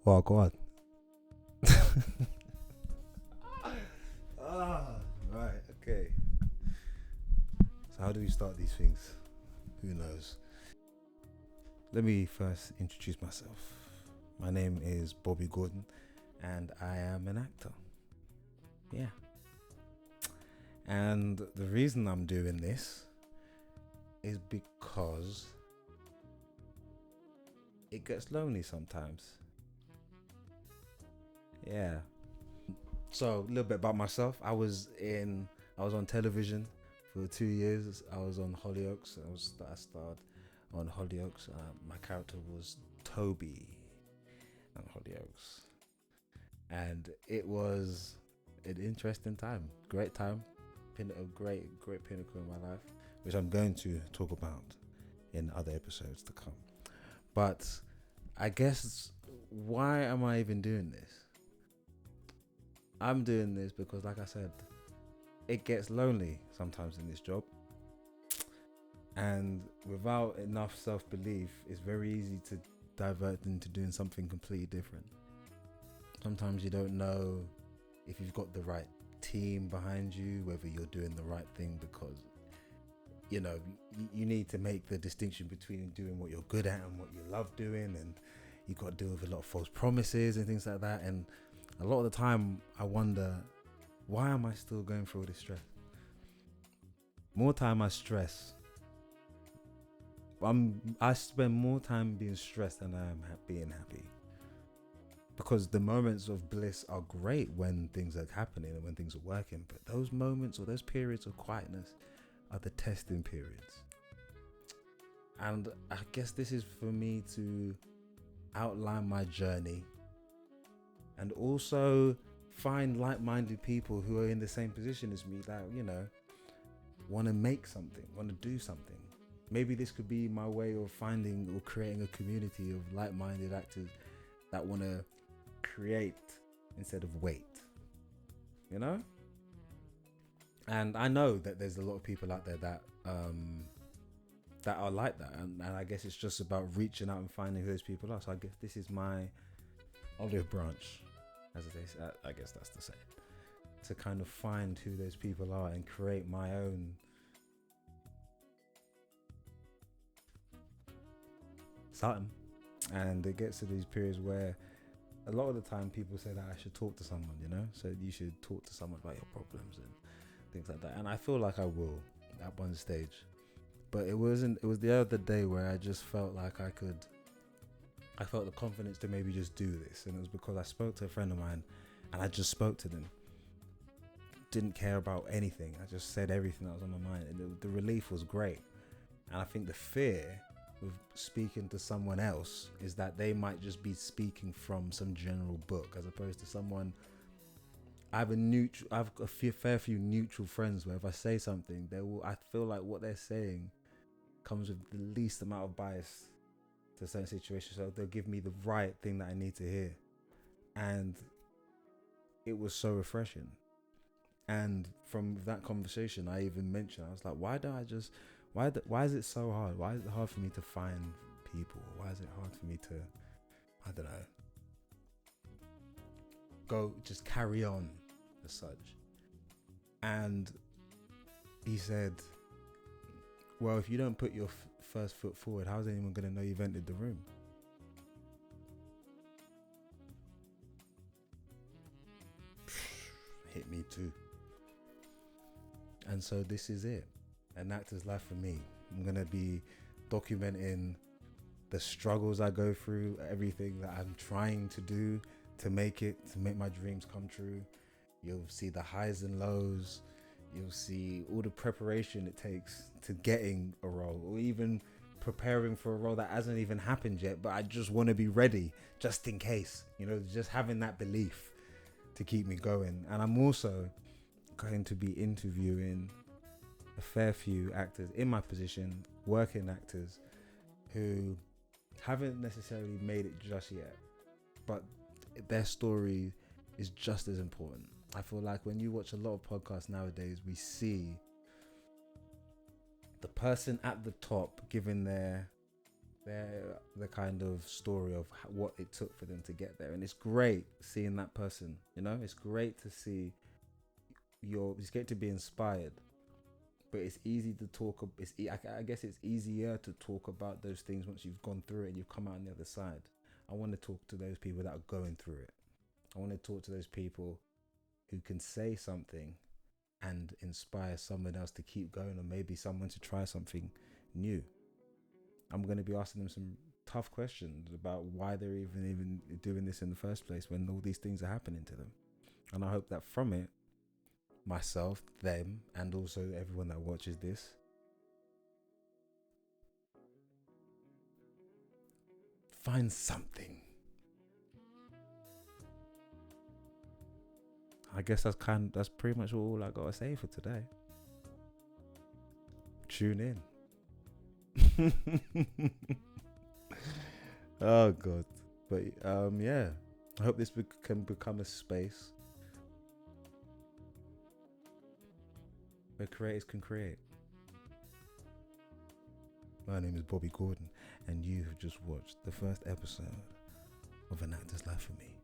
Oh God. Right, okay. So how do we start these things? Who knows? Let me first introduce myself. My name is Bobby Gordon and I am an actor. Yeah. And the reason I'm doing this is because it gets lonely sometimes. Yeah. So a little bit about myself. I was on television for 2 years. I was on Hollyoaks. I starred on Hollyoaks. My character was Toby on Hollyoaks, and it was an interesting time. Great time, a great pinnacle in my life, which I'm going to talk about in other episodes to come. But I guess, why am I even doing this? I'm doing this because, like I said, it gets lonely sometimes in this job. And without enough self-belief, it's very easy to divert into doing something completely different. Sometimes you don't know if you've got the right team behind you, whether you're doing the right thing, because you need to make the distinction between doing what you're good at and what you love doing, and you've got to deal with a lot of false promises and things like that. And a lot of the time I wonder, why am I still going through all this stress? More time I stress, I spend more time being stressed than I am being happy. Because the moments of bliss are great when things are happening and when things are working, but those moments or those periods of quietness are the testing periods. And I guess this is for me to outline my journey and also find like-minded people who are in the same position as me, that want to make something, want to do something. Maybe this could be my way of finding or creating a community of like-minded actors that want to create instead of wait, and I know that there's a lot of people out there that are like that, and I guess it's just about reaching out and finding who those people are. So I guess this is my olive branch, as they say. I guess that's to say, to kind of find who those people are and create my own something. And it gets to these periods where a lot of the time people say that I should talk to someone, so you should talk to someone about your problems and things like that. And I feel like I will at one stage, but it was the other day where I just felt like I felt the confidence to maybe just do this. And it was because I spoke to a friend of mine and I just spoke to them. Didn't care about anything. I just said everything that was on my mind, and the relief was great. And I think the fear with speaking to someone else is that they might just be speaking from some general book, as opposed to someone. I've a fair few neutral friends where if I say something, I feel like what they're saying comes with the least amount of bias to a certain situation, so they'll give me the right thing that I need to hear. And it was so refreshing. And from that conversation, I even mentioned, I was like, why is it so hard? Why is it hard for me to find people? Why is it hard for me to, I don't know, go just carry on as such? And he said, well, if you don't put your first foot forward, how's anyone going to know you've entered the room? Hit me too. And so this is it. An actor's life for me. I'm going to be documenting the struggles I go through, everything that I'm trying to do to make my dreams come true. You'll see the highs and lows. You'll see all the preparation it takes to getting a role, or even preparing for a role that hasn't even happened yet, but I just want to be ready just in case, just having that belief to keep me going. And I'm also going to be interviewing a fair few actors in my position, working actors who haven't necessarily made it just yet, but their story is just as important. I feel like when you watch a lot of podcasts nowadays, we see the person at the top giving their the kind of story of what it took for them to get there. And it's great seeing that person, you know. It's great to see it's great to be inspired, but it's easy to talk. I guess it's easier to talk about those things once you've gone through it and you've come out on the other side. I want to talk to those people that are going through it. I want to talk to those people who can say something and inspire someone else to keep going, or maybe someone to try something new. I'm going to be asking them some tough questions about why they're even doing this in the first place when all these things are happening to them. And I hope that from it, myself, them, and also everyone that watches this, find something. I guess that's pretty much all I gotta say for today. Tune in. Oh god. But yeah, I hope this can become a space where creators can create. My name is Bobby Gordon, and you have just watched the first episode of An Actor's Life for Me.